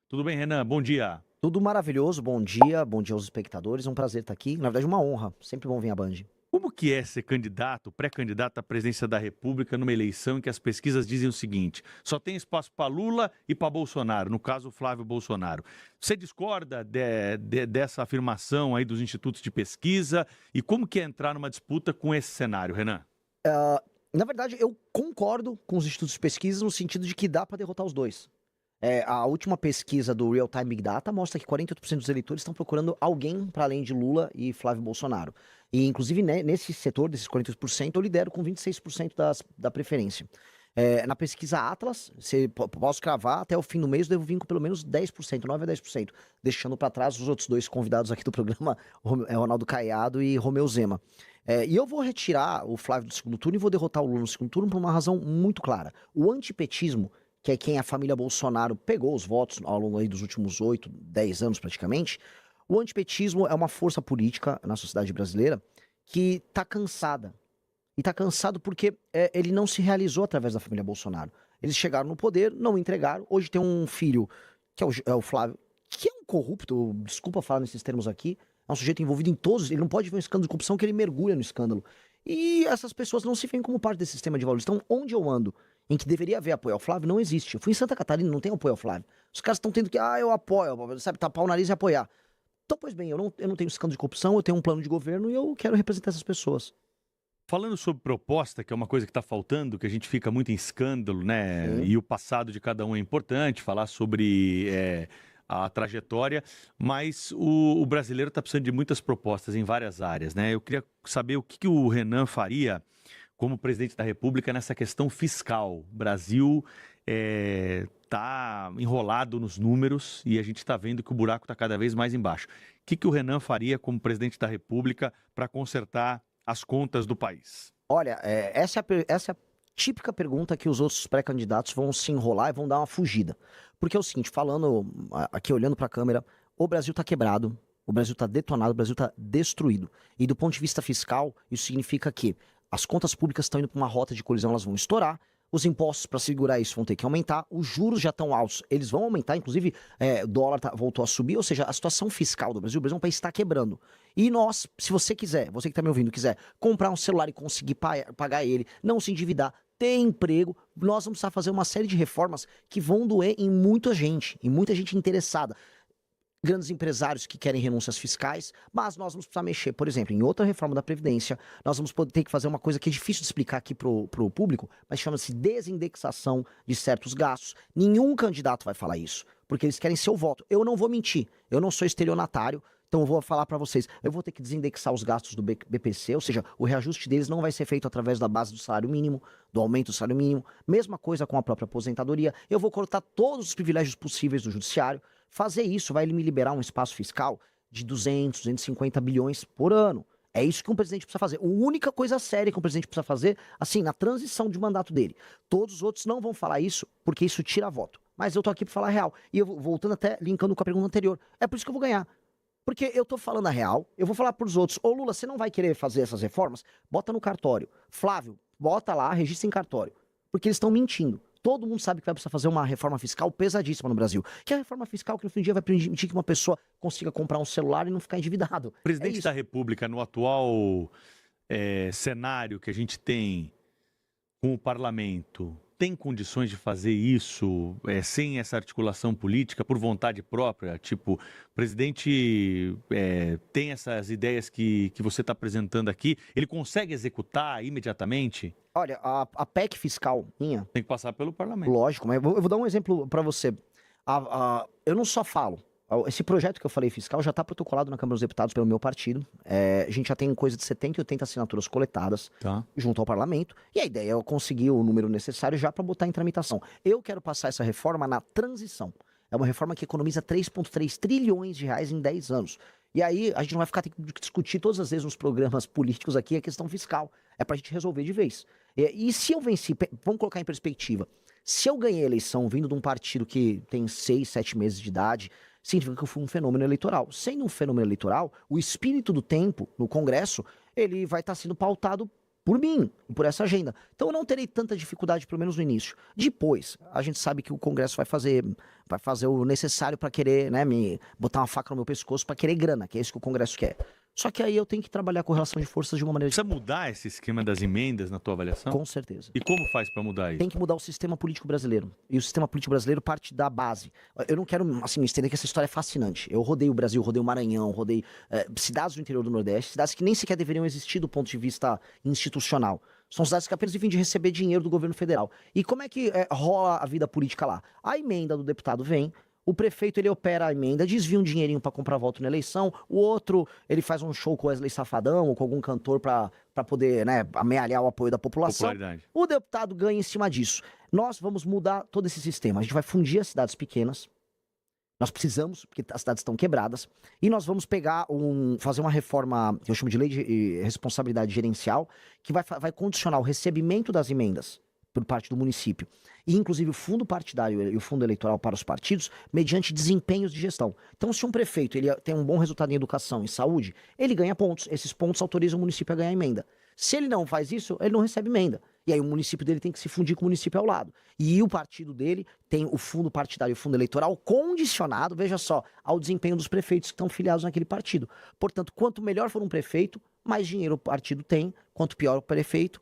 Tudo bem, Renan? Bom dia. Tudo maravilhoso, bom dia aos espectadores, é um prazer estar aqui, na verdade uma honra, sempre bom vir à Band. Como que é ser candidato, pré-candidato à presidência da República numa eleição em que as pesquisas dizem o seguinte: só tem espaço para Lula e para Bolsonaro, no caso Flávio Bolsonaro. Você discorda dessa afirmação aí dos institutos de pesquisa e como que é entrar numa disputa com esse cenário, Renan? Na verdade, eu concordo com os institutos de pesquisa no sentido de que dá para derrotar os dois. A última pesquisa do Real Time Big Data mostra que 48% dos eleitores estão procurando alguém para além de Lula e Flávio Bolsonaro. E, inclusive, né, nesse setor, desses 48%, eu lidero com 26% da preferência. Na pesquisa Atlas, posso cravar, até o fim do mês eu devo vir com pelo menos 10%, 9 a 10%, deixando para trás os outros dois convidados aqui do programa, Ronaldo Caiado e Romeu Zema. E eu vou retirar o Flávio do segundo turno e vou derrotar o Lula no segundo turno por uma razão muito clara. O antipetismo, que é quem a família Bolsonaro pegou os votos ao longo aí dos últimos 8, 10 anos praticamente, o antipetismo é uma força política na sociedade brasileira que está cansada. E está cansado porque ele não se realizou através da família Bolsonaro. Eles chegaram no poder, não entregaram. Hoje tem um filho, que é o Flávio, que é um corrupto, desculpa falar nesses termos aqui, é um sujeito envolvido em todos, ele não pode ver um escândalo de corrupção que ele mergulha no escândalo. E essas pessoas não se veem como parte desse sistema de valores. Então, onde eu ando, em que deveria haver apoio ao Flávio, não existe. Eu fui em Santa Catarina, não tem apoio ao Flávio. Os caras estão tendo que, eu apoio, sabe, tapar o nariz e apoiar. Então, pois bem, eu não tenho escândalo de corrupção, eu tenho um plano de governo e eu quero representar essas pessoas. Falando sobre proposta, que é uma coisa que está faltando, que a gente fica muito em escândalo, né? Sim. E o passado de cada um é importante, falar sobre a trajetória, mas o brasileiro está precisando de muitas propostas em várias áreas, né? Eu queria saber o que o Renan faria como presidente da República nessa questão fiscal. O Brasil está enrolado nos números e a gente está vendo que o buraco está cada vez mais embaixo. O que o Renan faria como presidente da República para consertar as contas do país? Olha, essa é a típica pergunta que os outros pré-candidatos vão se enrolar e vão dar uma fugida. Porque é o seguinte, falando aqui, olhando para a câmera, o Brasil está quebrado, o Brasil está detonado, o Brasil está destruído. E do ponto de vista fiscal, isso significa que as contas públicas estão indo para uma rota de colisão, elas vão estourar, os impostos para segurar isso vão ter que aumentar, os juros já estão altos, eles vão aumentar, inclusive o dólar voltou a subir, ou seja, a situação fiscal do Brasil, o Brasil é um país que está quebrando. E nós, se você quiser, você que está me ouvindo, quiser comprar um celular e conseguir pagar ele, não se endividar, ter emprego, nós vamos precisar fazer uma série de reformas que vão doer em muita gente interessada. Grandes empresários que querem renúncias fiscais, mas nós vamos precisar mexer, por exemplo, em outra reforma da Previdência, nós vamos ter que fazer uma coisa que é difícil de explicar aqui pro público, mas chama-se desindexação de certos gastos. Nenhum candidato vai falar isso, porque eles querem seu voto. Eu não vou mentir, eu não sou estelionatário, então eu vou falar para vocês, eu vou ter que desindexar os gastos do BPC, ou seja, o reajuste deles não vai ser feito através da base do salário mínimo, do aumento do salário mínimo, mesma coisa com a própria aposentadoria, eu vou cortar todos os privilégios possíveis do judiciário. Fazer isso vai me liberar um espaço fiscal de 200, 250 bilhões por ano. É isso que um presidente precisa fazer. A única coisa séria que um presidente precisa fazer, assim, na transição de mandato dele. Todos os outros não vão falar isso, porque isso tira voto. Mas eu tô aqui para falar a real. E eu voltando até, linkando com a pergunta anterior. É por isso que eu vou ganhar. Porque eu tô falando a real, eu vou falar pros outros, ô Lula, você não vai querer fazer essas reformas? Bota no cartório. Flávio, bota lá, registra em cartório. Porque eles estão mentindo. Todo mundo sabe que vai precisar fazer uma reforma fiscal pesadíssima no Brasil. Que é a reforma fiscal que no fim do dia vai permitir que uma pessoa consiga comprar um celular e não ficar endividado. O presidente da República, no atual cenário que a gente tem com o parlamento, tem condições de fazer isso sem essa articulação política, por vontade própria? Tipo, o presidente tem essas ideias que você está apresentando aqui, ele consegue executar imediatamente? Olha, a PEC fiscal minha, Tem que passar pelo parlamento. lógico, mas eu vou dar um exemplo para você. Eu não só falo. Esse projeto que eu falei fiscal já está protocolado na Câmara dos Deputados pelo meu partido. A gente já tem coisa de 70 e 80 assinaturas coletadas junto ao parlamento. E a ideia é eu conseguir o número necessário já para botar em tramitação. Eu quero passar essa reforma na transição. É uma reforma que economiza 3,3 trilhões de reais em 10 anos. E aí a gente não vai ficar tendo que discutir todas as vezes nos programas políticos aqui a questão fiscal. É para a gente resolver de vez. E se eu venci, vamos colocar em perspectiva, se eu ganhei a eleição vindo de um partido que tem 6, 7 meses de idade, significa que eu fui um fenômeno eleitoral. Sendo um fenômeno eleitoral, o espírito do tempo no Congresso, ele vai estar sendo pautado por mim e por essa agenda. Então eu não terei tanta dificuldade, pelo menos no início. Depois, a gente sabe que o Congresso vai fazer o necessário para querer, né, me botar uma faca no meu pescoço para querer grana, que é isso que o Congresso quer. Só que aí eu tenho que trabalhar com relação de forças de uma maneira... Precisa mudar esse esquema das emendas na tua avaliação? Com certeza. E como faz para mudar isso? Tem que mudar o sistema político brasileiro. E o sistema político brasileiro parte da base. Eu não quero, assim, me estender que essa história é fascinante. Eu rodei o Brasil, rodei o Maranhão, rodei cidades do interior do Nordeste, cidades que nem sequer deveriam existir do ponto de vista institucional. São cidades que apenas vivem de receber dinheiro do governo federal. E como é que rola a vida política lá? A emenda do deputado vem, o prefeito, ele opera a emenda, desvia um dinheirinho pra comprar voto na eleição, o outro, ele faz um show com Wesley Safadão ou com algum cantor pra poder, né, amealhar o apoio da população. O deputado ganha em cima disso. Nós vamos mudar todo esse sistema. A gente vai fundir as cidades pequenas. Nós precisamos, porque as cidades estão quebradas. E nós vamos fazer uma reforma, que eu chamo de lei de responsabilidade gerencial, que vai condicionar o recebimento das emendas por parte do município. E, inclusive, o fundo partidário e o fundo eleitoral para os partidos, mediante desempenhos de gestão. Então, se um prefeito ele tem um bom resultado em educação e saúde, ele ganha pontos. Esses pontos autorizam o município a ganhar emenda. Se ele não faz isso, ele não recebe emenda. E aí o município dele tem que se fundir com o município ao lado. E o partido dele tem o fundo partidário e o fundo eleitoral condicionado, veja só, ao desempenho dos prefeitos que estão filiados naquele partido. Portanto, quanto melhor for um prefeito, mais dinheiro o partido tem. Quanto pior o prefeito,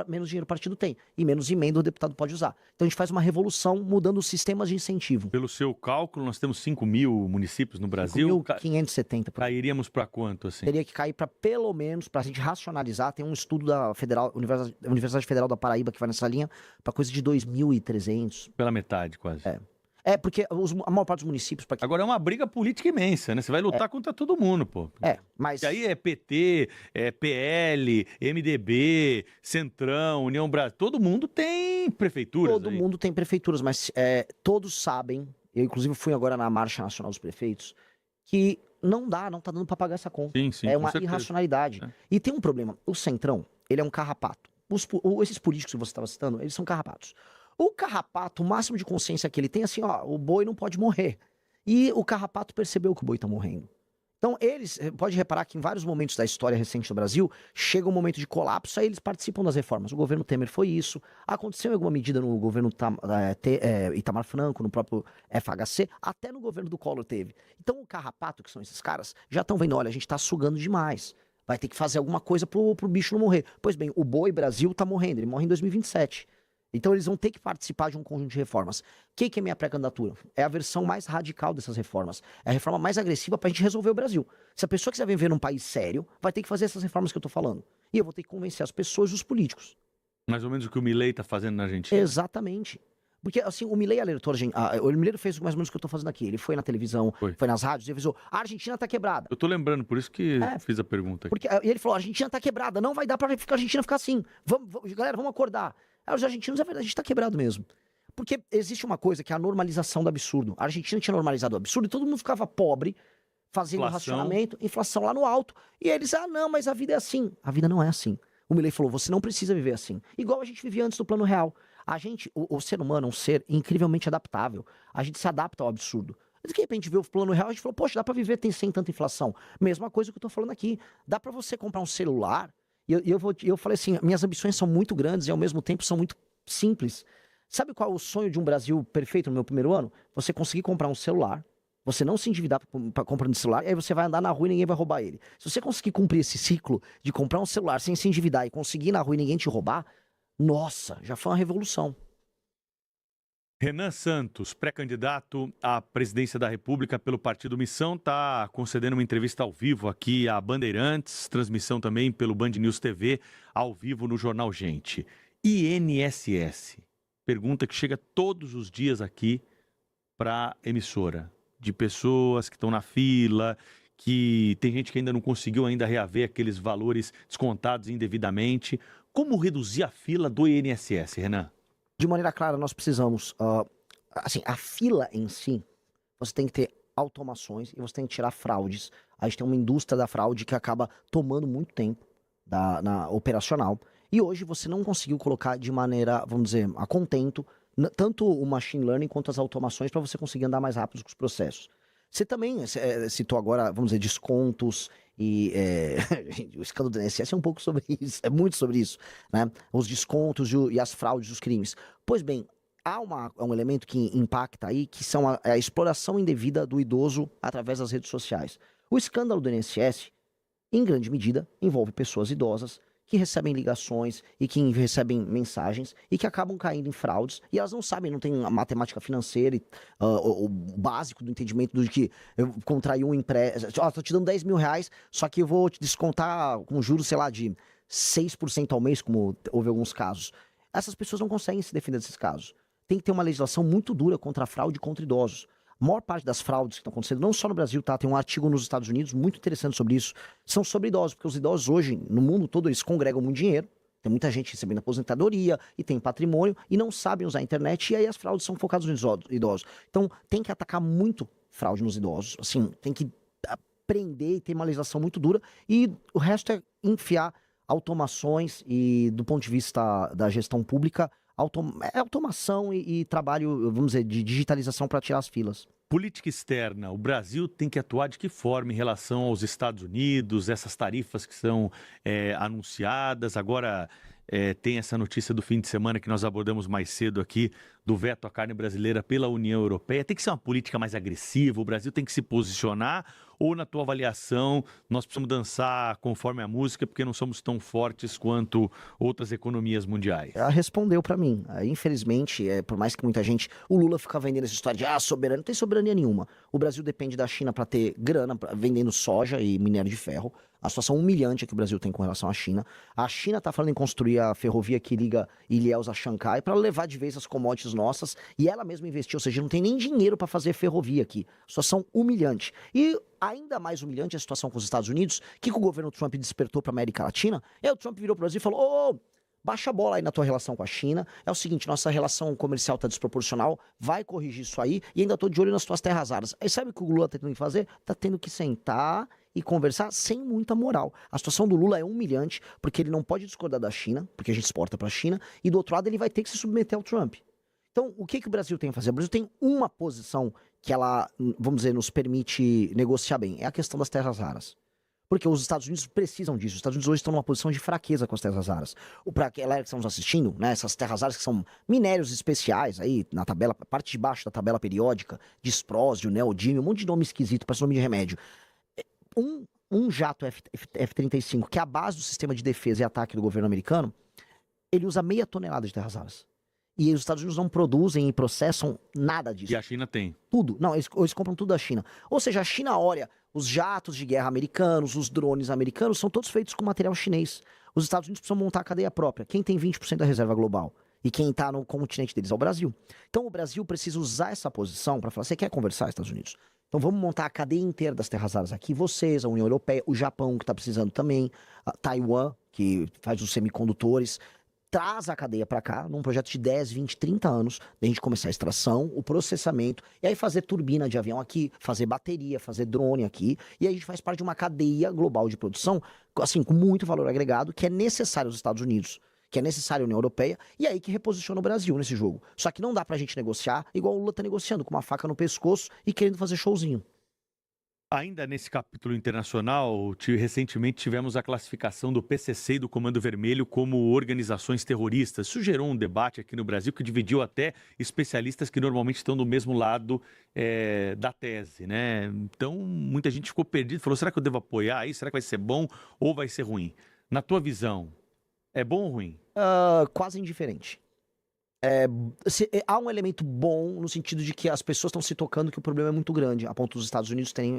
menos dinheiro o partido tem. E menos emenda o deputado pode usar. Então a gente faz uma revolução mudando os sistemas de incentivo. Pelo seu cálculo, nós temos 5.000 municípios no Brasil. 5.570. Cairíamos para quanto, assim? Teria que cair para pelo menos, para a gente racionalizar, tem um estudo da Universidade Federal da Paraíba que vai nessa linha, para coisa de 2.300. Pela metade, quase. Porque a maior parte dos municípios... Agora é uma briga política imensa, né? Você vai lutar contra todo mundo, pô. Mas... E aí é PT, PL, MDB, Centrão, União Brasil, todo mundo tem prefeituras. Todo mundo tem prefeituras, mas todos sabem, eu inclusive fui agora na Marcha Nacional dos Prefeitos, que não tá dando para pagar essa conta. Sim, é uma irracionalidade. E tem um problema, o Centrão, ele é um carrapato. Esses políticos que você estava citando, eles são carrapatos. O carrapato, o máximo de consciência que ele tem, assim, ó, o boi não pode morrer. E o carrapato percebeu que o boi tá morrendo. Então, eles, pode reparar que em vários momentos da história recente do Brasil, chega um momento de colapso, aí eles participam das reformas. O governo Temer foi isso, aconteceu em alguma medida no governo Itamar Franco, no próprio FHC, até no governo do Collor teve. Então, o carrapato, que são esses caras, já estão vendo, olha, a gente tá sugando demais. Vai ter que fazer alguma coisa pro bicho não morrer. Pois bem, o boi Brasil tá morrendo, ele morre em 2027. Então eles vão ter que participar de um conjunto de reformas. O que é minha pré-candidatura? É a versão mais radical dessas reformas. É a reforma mais agressiva pra gente resolver o Brasil. Se a pessoa quiser viver num país sério, vai ter que fazer essas reformas que eu tô falando. E eu vou ter que convencer as pessoas e os políticos. Mais ou menos o que o Milei tá fazendo na Argentina. Exatamente. Porque, assim, o Milei alertou a gente. O Milei fez mais ou menos o que eu tô fazendo aqui. Ele foi na televisão, foi nas rádios e avisou: a Argentina tá quebrada. Eu tô lembrando, por isso que fiz a pergunta aqui. E ele falou: a Argentina tá quebrada, não vai dar pra a Argentina ficar assim. Galera, vamos acordar. Os argentinos, é verdade, a gente tá quebrado mesmo. Porque existe uma coisa que é a normalização do absurdo. A Argentina tinha normalizado o absurdo e todo mundo ficava pobre, fazendo racionamento, inflação lá no alto. E eles, não, mas a vida é assim. A vida não é assim. O Milei falou: você não precisa viver assim. Igual a gente vivia antes do Plano Real. O ser humano é um ser incrivelmente adaptável. A gente se adapta ao absurdo. De repente vê o Plano Real, a gente falou: poxa, dá pra viver sem tanta inflação. Mesma coisa que eu tô falando aqui. Dá pra você comprar um celular. E eu falei assim, minhas ambições são muito grandes e ao mesmo tempo são muito simples. Sabe qual é o sonho de um Brasil perfeito no meu primeiro ano? Você conseguir comprar um celular, você não se endividar para comprar um celular, e aí você vai andar na rua e ninguém vai roubar ele. Se você conseguir cumprir esse ciclo de comprar um celular sem se endividar e conseguir ir na rua e ninguém te roubar, nossa, já foi uma revolução. Renan Santos, pré-candidato à presidência da República pelo Partido Missão, está concedendo uma entrevista ao vivo aqui à Bandeirantes, transmissão também pelo Band News TV, ao vivo no Jornal Gente. INSS, pergunta que chega todos os dias aqui para a emissora, de pessoas que estão na fila, que tem gente que ainda não conseguiu ainda reaver aqueles valores descontados indevidamente. Como reduzir a fila do INSS, Renan? De maneira clara, nós precisamos, assim, a fila em si, você tem que ter automações e você tem que tirar fraudes. A gente tem uma indústria da fraude que acaba tomando muito tempo na operacional. E hoje você não conseguiu colocar de maneira, vamos dizer, a contento, tanto o machine learning quanto as automações para você conseguir andar mais rápido com os processos. Você também citou agora, vamos dizer, descontos E o escândalo do INSS é um pouco sobre isso, é muito sobre isso, né? Os descontos e as fraudes, os crimes. Pois bem, há um elemento que impacta aí, que são a exploração indevida do idoso através das redes sociais. O escândalo do INSS, em grande medida, envolve pessoas idosas que recebem ligações e que recebem mensagens e que acabam caindo em fraudes e elas não sabem, não têm a matemática financeira e o básico do entendimento do que eu contraí um empréstimo, tô te dando 10 mil reais, só que eu vou te descontar com juros, sei lá, de 6% ao mês, como houve alguns casos. Essas pessoas não conseguem se defender desses casos. Tem que ter uma legislação muito dura contra a fraude e contra idosos. A maior parte das fraudes que estão acontecendo, não só no Brasil, tá? Tem um artigo nos Estados Unidos muito interessante sobre isso, são sobre idosos, porque os idosos hoje, no mundo todo, eles congregam muito dinheiro, tem muita gente recebendo aposentadoria e tem patrimônio e não sabem usar a internet e aí as fraudes são focadas nos idosos. Então tem que atacar muito fraude nos idosos, assim, tem que prender e ter uma legislação muito dura e o resto é enfiar automações e do ponto de vista da gestão pública, automação e trabalho, vamos dizer, de digitalização para tirar as filas. Política externa, o Brasil tem que atuar de que forma em relação aos Estados Unidos, essas tarifas que são anunciadas, agora tem essa notícia do fim de semana que nós abordamos mais cedo aqui, do veto à carne brasileira pela União Europeia, tem que ser uma política mais agressiva, o Brasil tem que se posicionar, ou na tua avaliação, nós precisamos dançar conforme a música, porque não somos tão fortes quanto outras economias mundiais? Ela respondeu para mim. Infelizmente, por mais que muita gente... O Lula fica vendendo essa história de soberania. Não tem soberania nenhuma. O Brasil depende da China para ter grana, vendendo soja e minério de ferro. A situação humilhante que o Brasil tem com relação à China. A China está falando em construir a ferrovia que liga Ilhéus a Xangai para levar de vez as commodities nossas e ela mesma investiu, ou seja, não tem nem dinheiro para fazer ferrovia aqui. Situação humilhante. E ainda mais humilhante a situação com os Estados Unidos, que o governo Trump despertou para a América Latina. E aí o Trump virou para o Brasil e falou: baixa a bola aí na tua relação com a China. É o seguinte, nossa relação comercial está desproporcional, vai corrigir isso aí e ainda estou de olho nas tuas terras raras. Aí sabe o que o Lula está tendo que fazer? Está tendo que sentar e conversar sem muita moral. A situação do Lula é humilhante, porque ele não pode discordar da China, porque a gente exporta para a China, e do outro lado ele vai ter que se submeter ao Trump. Então, o que o Brasil tem que fazer? O Brasil tem uma posição que ela, vamos dizer, nos permite negociar bem. É a questão das terras raras. Porque os Estados Unidos precisam disso. Os Estados Unidos hoje estão numa posição de fraqueza com as terras raras. Para aquela que estamos assistindo, né, essas terras raras que são minérios especiais, aí na tabela, parte de baixo da tabela periódica, disprósio, neodímio, um monte de nome esquisito, parece nome de remédio. Um jato F-35, que é a base do sistema de defesa e ataque do governo americano, ele usa 0,5 tonelada de terras raras. E os Estados Unidos não produzem e processam nada disso. E a China tem. Tudo. Não, eles compram tudo da China. Ou seja, a China olha, os jatos de guerra americanos, os drones americanos, são todos feitos com material chinês. Os Estados Unidos precisam montar a cadeia própria. Quem tem 20% da reserva global? E quem está no continente deles é o Brasil. Então o Brasil precisa usar essa posição para falar: você quer conversar, Estados Unidos? Então vamos montar a cadeia inteira das terras raras aqui. Vocês, a União Europeia, o Japão, que está precisando também, a Taiwan, que faz os semicondutores. Traz a cadeia para cá, num projeto de 10, 20, 30 anos, da gente começar a extração, o processamento, e aí fazer turbina de avião aqui, fazer bateria, fazer drone aqui, e aí a gente faz parte de uma cadeia global de produção, assim, com muito valor agregado, que é necessário aos Estados Unidos, que é necessário à União Europeia, e aí que reposiciona o Brasil nesse jogo. Só que não dá pra gente negociar igual o Lula tá negociando, com uma faca no pescoço e querendo fazer showzinho. Ainda nesse capítulo internacional, recentemente tivemos a classificação do PCC e do Comando Vermelho como organizações terroristas. Isso gerou um debate aqui no Brasil que dividiu até especialistas que normalmente estão do mesmo lado da tese, né? Então, muita gente ficou perdida, falou: será que eu devo apoiar isso? Será que vai ser bom ou vai ser ruim? Na tua visão, é bom ou ruim? Quase indiferente. Há um elemento bom no sentido de que as pessoas estão se tocando que o problema é muito grande, a ponto dos Estados Unidos terem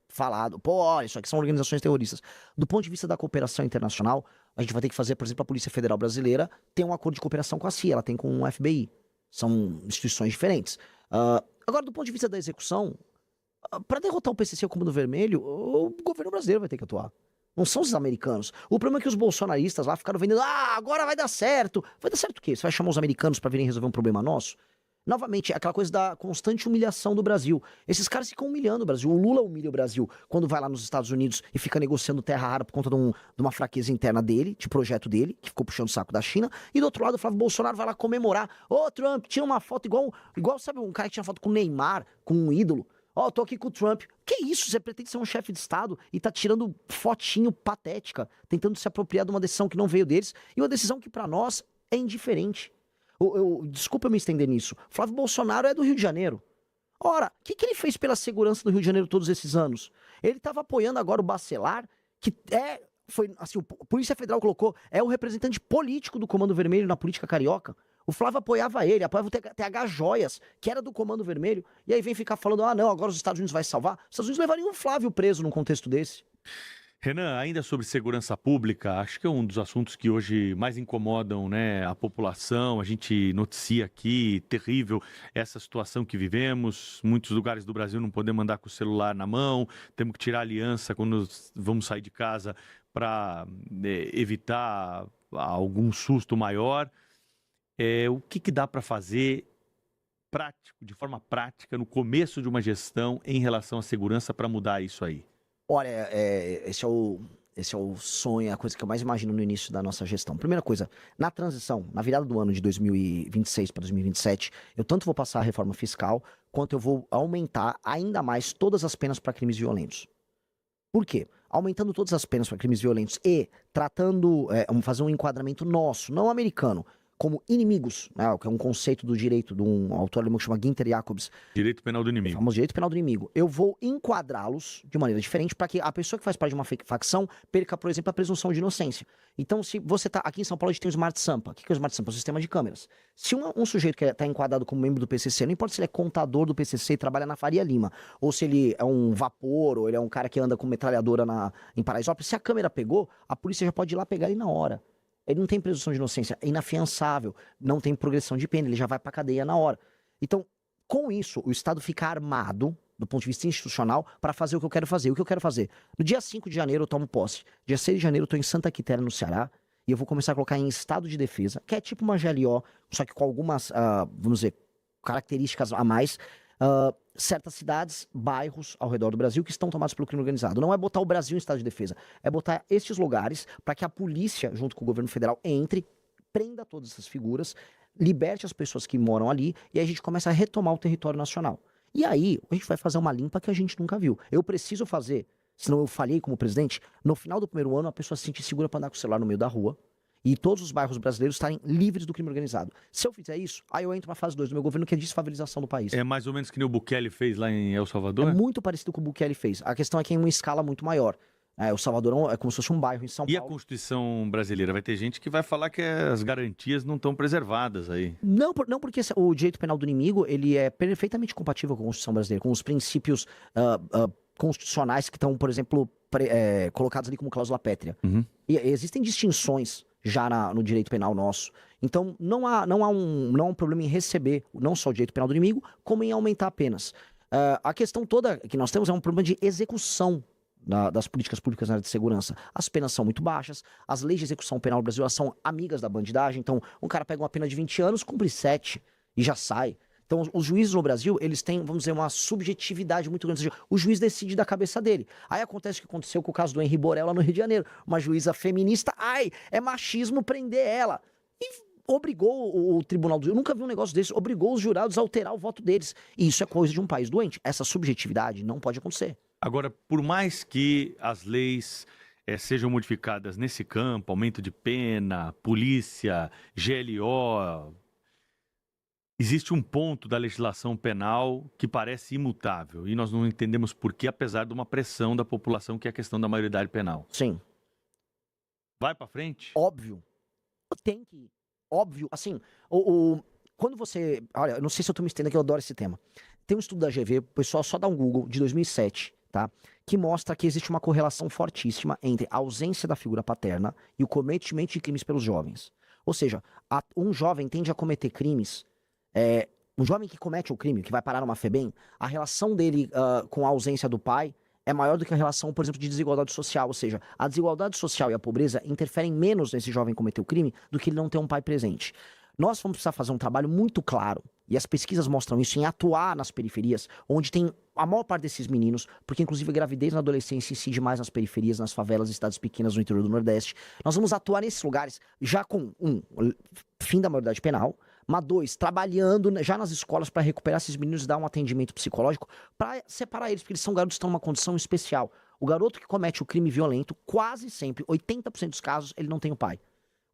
falado: olha, isso aqui são organizações terroristas. Do ponto de vista da cooperação internacional, a gente vai ter que fazer, por exemplo, a Polícia Federal Brasileira tem um acordo de cooperação com a CIA, ela tem com o FBI. São instituições diferentes. Agora, do ponto de vista da execução, para derrotar o PCC e o Comando Vermelho, o governo brasileiro vai ter que atuar. Não são os americanos. O problema é que os bolsonaristas lá ficaram vendendo: agora vai dar certo. Vai dar certo o quê? Você vai chamar os americanos pra virem resolver um problema nosso? Novamente, é aquela coisa da constante humilhação do Brasil. Esses caras ficam humilhando o Brasil. O Lula humilha o Brasil quando vai lá nos Estados Unidos e fica negociando terra rara por conta de uma fraqueza interna dele, de projeto dele, que ficou puxando o saco da China. E do outro lado, o Flávio Bolsonaro vai lá comemorar: Trump, tira uma foto igual, sabe, um cara que tinha foto com o Neymar, com um ídolo. Ó, tô aqui com o Trump. Que isso? Você pretende ser um chefe de Estado e tá tirando fotinho patética, tentando se apropriar de uma decisão que não veio deles e uma decisão que pra nós é indiferente. Desculpa eu me estender nisso. Flávio Bolsonaro é do Rio de Janeiro. Ora, o que ele fez pela segurança do Rio de Janeiro todos esses anos? Ele estava apoiando agora o Bacelar, que foi assim, a Polícia Federal colocou, é o representante político do Comando Vermelho na política carioca. O Flávio apoiava ele, apoiava o TH Joias, que era do Comando Vermelho, e aí vem ficar falando, não, agora os Estados Unidos vai salvar. Os Estados Unidos levariam um Flávio preso num contexto desse. Renan, ainda sobre segurança pública, acho que é um dos assuntos que hoje mais incomodam, né, a população. A gente noticia aqui, terrível, essa situação que vivemos. Muitos lugares do Brasil não podemos andar com o celular na mão, temos que tirar a aliança quando vamos sair de casa para evitar algum susto maior. O que dá para fazer prático, de forma prática, no começo de uma gestão em relação à segurança para mudar isso aí? Olha, esse é o sonho, a coisa que eu mais imagino no início da nossa gestão. Primeira coisa, na transição, na virada do ano de 2026 para 2027, eu tanto vou passar a reforma fiscal, quanto eu vou aumentar ainda mais todas as penas para crimes violentos. Por quê? Aumentando todas as penas para crimes violentos e tratando, fazer um enquadramento nosso, não americano, como inimigos, né, que é um conceito do direito de um autor alemão que chama Günther Jacobs. Direito penal do inimigo. O famoso direito penal do inimigo. Eu vou enquadrá-los de maneira diferente para que a pessoa que faz parte de uma facção perca, por exemplo, a presunção de inocência. Então, se você tá aqui em São Paulo, a gente tem o Smart Sampa. O que é o Smart Sampa? É um sistema de câmeras. Se um sujeito que está enquadrado como membro do PCC, não importa se ele é contador do PCC e trabalha na Faria Lima, ou se ele é um vapor, ou ele é um cara que anda com metralhadora em Paraisópolis, se a câmera pegou, a polícia já pode ir lá pegar ele na hora. Ele não tem presunção de inocência, é inafiançável, não tem progressão de pena, ele já vai pra cadeia na hora. Então, com isso, o Estado fica armado, do ponto de vista institucional, para fazer o que eu quero fazer. O que eu quero fazer? No dia 5 de janeiro eu tomo posse. Dia 6 de janeiro eu tô em Santa Quitéria, no Ceará, e eu vou começar a colocar em estado de defesa, que é tipo uma GLO, só que com algumas, vamos dizer, características a mais, certas cidades, bairros ao redor do Brasil que estão tomados pelo crime organizado. Não é botar o Brasil em estado de defesa, é botar estes lugares para que a polícia, junto com o governo federal, entre, prenda todas essas figuras, liberte as pessoas que moram ali e aí a gente começa a retomar o território nacional. E aí a gente vai fazer uma limpa que a gente nunca viu. Eu preciso fazer, senão eu falhei como presidente, no final do primeiro ano a pessoa se sentir segura para andar com o celular no meio da rua, e todos os bairros brasileiros estarem livres do crime organizado. Se eu fizer isso, aí eu entro na fase 2 do meu governo, que é a desfavelização do país. É mais ou menos que nem o Bukele fez lá em El Salvador? É muito parecido com o que o Bukele fez. A questão é que é em uma escala muito maior. O Salvador é como se fosse um bairro em São Paulo. E a Constituição brasileira? Vai ter gente que vai falar que as garantias não estão preservadas aí. Não, porque o direito penal do inimigo, ele é perfeitamente compatível com a Constituição brasileira, com os princípios constitucionais que estão, por exemplo, colocados ali como cláusula pétrea. Uhum. E existem distinções já no direito penal nosso. Então, não há um problema em receber não só o direito penal do inimigo, como em aumentar penas. A questão toda que nós temos é um problema de execução das políticas públicas na área de segurança. As penas são muito baixas, as leis de execução penal no Brasil elas são amigas da bandidagem, então um cara pega uma pena de 20 anos, cumpre 7 e já sai. Então, os juízes no Brasil, eles têm, vamos dizer, uma subjetividade muito grande. Ou seja, o juiz decide da cabeça dele. Aí acontece o que aconteceu com o caso do Henri Borel lá no Rio de Janeiro. Uma juíza feminista, é machismo prender ela. E obrigou o tribunal eu nunca vi um negócio desse, obrigou os jurados a alterar o voto deles. E isso é coisa de um país doente. Essa subjetividade não pode acontecer. Agora, por mais que as leis sejam modificadas nesse campo, aumento de pena, polícia, GLO... Existe um ponto da legislação penal que parece imutável e nós não entendemos por que, apesar de uma pressão da população, que é a questão da maioridade penal. Sim. Vai pra frente? Óbvio. Tem que ir. Óbvio. Assim, quando você... Olha, eu não sei se eu tô me estendendo aqui, eu adoro esse tema. Tem um estudo da GV, o pessoal só dá um Google, de 2007, tá? Que mostra que existe uma correlação fortíssima entre a ausência da figura paterna e o cometimento de crimes pelos jovens. Ou seja, um jovem tende a cometer crimes... um jovem que comete o crime, que vai parar numa FEBEM, a relação dele com a ausência do pai é maior do que a relação, por exemplo, de desigualdade social. Ou seja, a desigualdade social e a pobreza interferem menos nesse jovem cometer o crime do que ele não ter um pai presente. Nós vamos precisar fazer um trabalho muito claro, e as pesquisas mostram isso, em atuar nas periferias, onde tem a maior parte desses meninos, porque inclusive a gravidez na adolescência incide mais nas periferias, nas favelas e cidades pequenas no interior do Nordeste. Nós vamos atuar nesses lugares já com fim da maioridade penal, Mas 2, trabalhando já nas escolas para recuperar esses meninos e dar um atendimento psicológico para separar eles, porque eles são garotos que estão numa condição especial. O garoto que comete o crime violento, quase sempre, 80% dos casos, ele não tem o pai.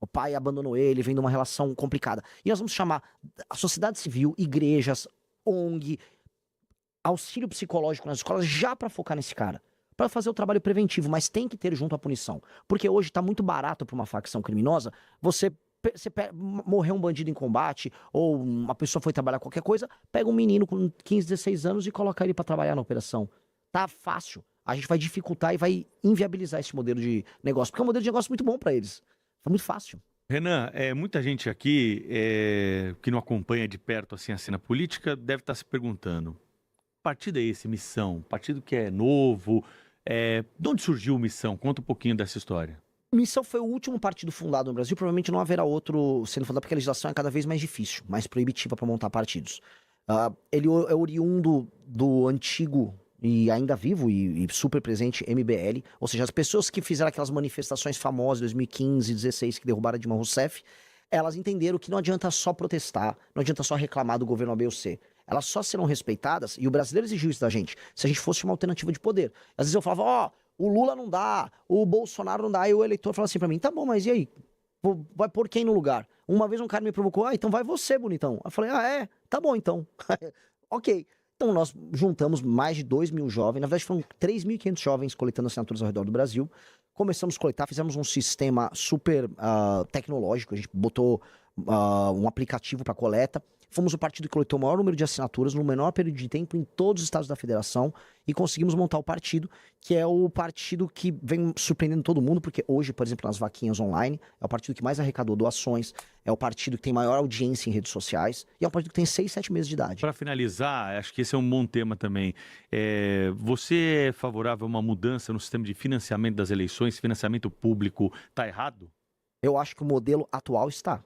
O pai abandonou ele, vem de uma relação complicada. E nós vamos chamar a sociedade civil, igrejas, ONG, auxílio psicológico nas escolas já para focar nesse cara. Para fazer o trabalho preventivo, mas tem que ter junto a punição. Porque hoje tá muito barato para uma facção criminosa morreu um bandido em combate, ou uma pessoa foi trabalhar qualquer coisa, pega um menino com 15, 16 anos e coloca ele para trabalhar na operação. Tá fácil. A gente vai dificultar e vai inviabilizar esse modelo de negócio, porque é um modelo de negócio muito bom para eles. Foi muito fácil. Renan, muita gente aqui que não acompanha de perto assim, a cena política deve estar se perguntando: partido é esse, Missão? Partido que é novo? De onde surgiu Missão? Conta um pouquinho dessa história. Missão foi o último partido fundado no Brasil, provavelmente não haverá outro sendo fundado, porque a legislação é cada vez mais difícil, mais proibitiva para montar partidos. Ele é oriundo do antigo e ainda vivo e super presente MBL, ou seja, as pessoas que fizeram aquelas manifestações famosas em 2015, 2016, que derrubaram a Dilma Rousseff, elas entenderam que não adianta só protestar, não adianta só reclamar do governo A, B ou C. Elas só serão respeitadas, e o brasileiro exigiu isso da gente, se a gente fosse uma alternativa de poder. Às vezes eu falava, o Lula não dá, o Bolsonaro não dá, e o eleitor falava assim pra mim, tá bom, mas e aí? Vai pôr quem no lugar? Uma vez um cara me provocou, então vai você, bonitão. Eu falei, tá bom então. Ok. Então nós juntamos mais de 2.000 jovens, na verdade foram 3.500 jovens coletando assinaturas ao redor do Brasil. Começamos a coletar, fizemos um sistema super tecnológico, a gente botou um aplicativo para coleta. Fomos o partido que coletou o maior número de assinaturas no menor período de tempo em todos os estados da federação e conseguimos montar o partido, que é o partido que vem surpreendendo todo mundo, porque hoje, por exemplo, nas vaquinhas online, é o partido que mais arrecadou doações, é o partido que tem maior audiência em redes sociais e é um partido que tem 6, 7 meses de idade. Para finalizar, acho que esse é um bom tema também. Você é favorável a uma mudança no sistema de financiamento das eleições? Financiamento público está errado? Eu acho que o modelo atual está.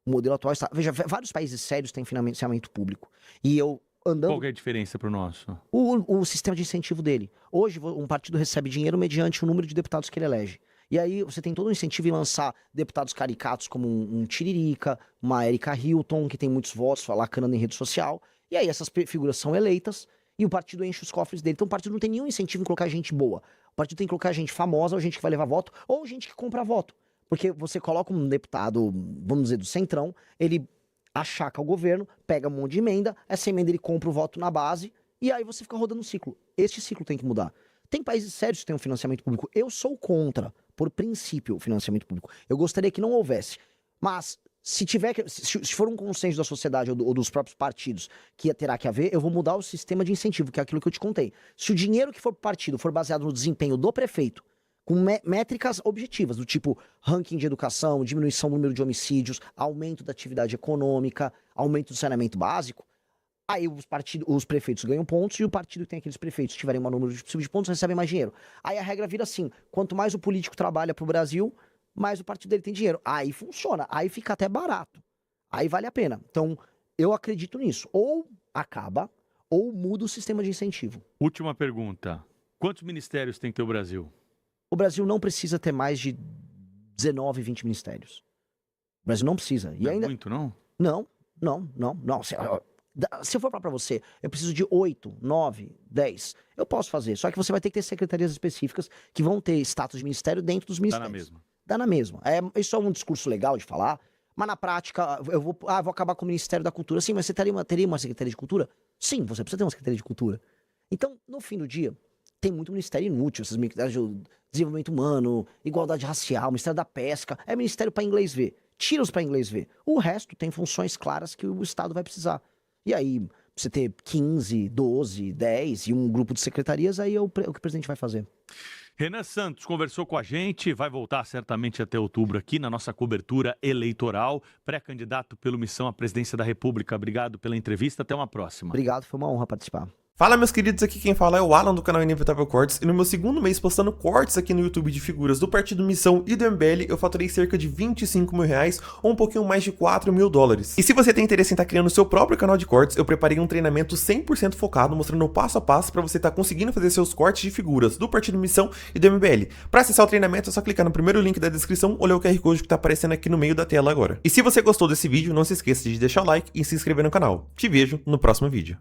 O modelo atual está... Veja, vários países sérios têm financiamento público. E eu andando... Qual que é a diferença para o nosso? O sistema de incentivo dele. Hoje, um partido recebe dinheiro mediante o número de deputados que ele elege. E aí você tem todo um incentivo em lançar deputados caricatos como um Tiririca, uma Erika Hilton, que tem muitos votos, lacrando em rede social. E aí essas figuras são eleitas e o partido enche os cofres dele. Então o partido não tem nenhum incentivo em colocar gente boa. O partido tem que colocar gente famosa, ou gente que vai levar voto, ou gente que compra voto. Porque você coloca um deputado, vamos dizer, do Centrão, ele achaca o governo, pega um monte de emenda, essa emenda ele compra o voto na base, e aí você fica rodando um ciclo. Este ciclo tem que mudar. Tem países sérios que têm um financiamento público. Eu sou contra, por princípio, o financiamento público. Eu gostaria que não houvesse. Mas, se for um consenso da sociedade ou dos próprios partidos que terá que haver, eu vou mudar o sistema de incentivo, que é aquilo que eu te contei. Se o dinheiro que for pro partido for baseado no desempenho do prefeito, com métricas objetivas, do tipo ranking de educação, diminuição do número de homicídios, aumento da atividade econômica, aumento do saneamento básico, aí os prefeitos ganham pontos e o partido que tem aqueles prefeitos que tiverem um número possível de pontos recebem mais dinheiro. Aí a regra vira assim, quanto mais o político trabalha pro Brasil, mais o partido dele tem dinheiro. Aí funciona, aí fica até barato, aí vale a pena. Então, eu acredito nisso. Ou acaba, ou muda o sistema de incentivo. Última pergunta, quantos ministérios tem que ter o Brasil? O Brasil não precisa ter mais de 19, 20 ministérios. O Brasil não precisa. E não ainda... é muito, não? Não. Se eu for falar pra você, eu preciso de 8, 9, 10. Eu posso fazer. Só que você vai ter que ter secretarias específicas que vão ter status de ministério dentro dos ministérios. Dá na mesma. Dá na mesma. Isso é um discurso legal de falar, mas na prática, eu vou acabar com o Ministério da Cultura. Sim, mas você teria uma Secretaria de Cultura? Sim, você precisa ter uma Secretaria de Cultura. Então, no fim do dia, tem muito ministério inútil, esses ministérios de desenvolvimento humano, igualdade racial, Ministério da Pesca, é ministério para inglês ver. Tira-os para inglês ver. O resto tem funções claras que o Estado vai precisar. E aí, você ter 15, 12, 10 e um grupo de secretarias, aí é o que o presidente vai fazer. Renan Santos conversou com a gente, vai voltar certamente até outubro aqui na nossa cobertura eleitoral, pré-candidato pelo Missão à Presidência da República. Obrigado pela entrevista, até uma próxima. Obrigado, foi uma honra participar. Fala, meus queridos, aqui quem fala é o Alan do canal Inevitável Cortes, e no meu segundo mês postando cortes aqui no YouTube de figuras do Partido Missão e do MBL, eu faturei cerca de 25 mil reais, ou um pouquinho mais de 4 mil dólares. E se você tem interesse em estar criando o seu próprio canal de cortes, eu preparei um treinamento 100% focado, mostrando o passo a passo para você estar conseguindo fazer seus cortes de figuras do Partido Missão e do MBL. Para acessar o treinamento é só clicar no primeiro link da descrição ou ler o QR Code que tá aparecendo aqui no meio da tela agora. E se você gostou desse vídeo, não se esqueça de deixar o like e se inscrever no canal. Te vejo no próximo vídeo.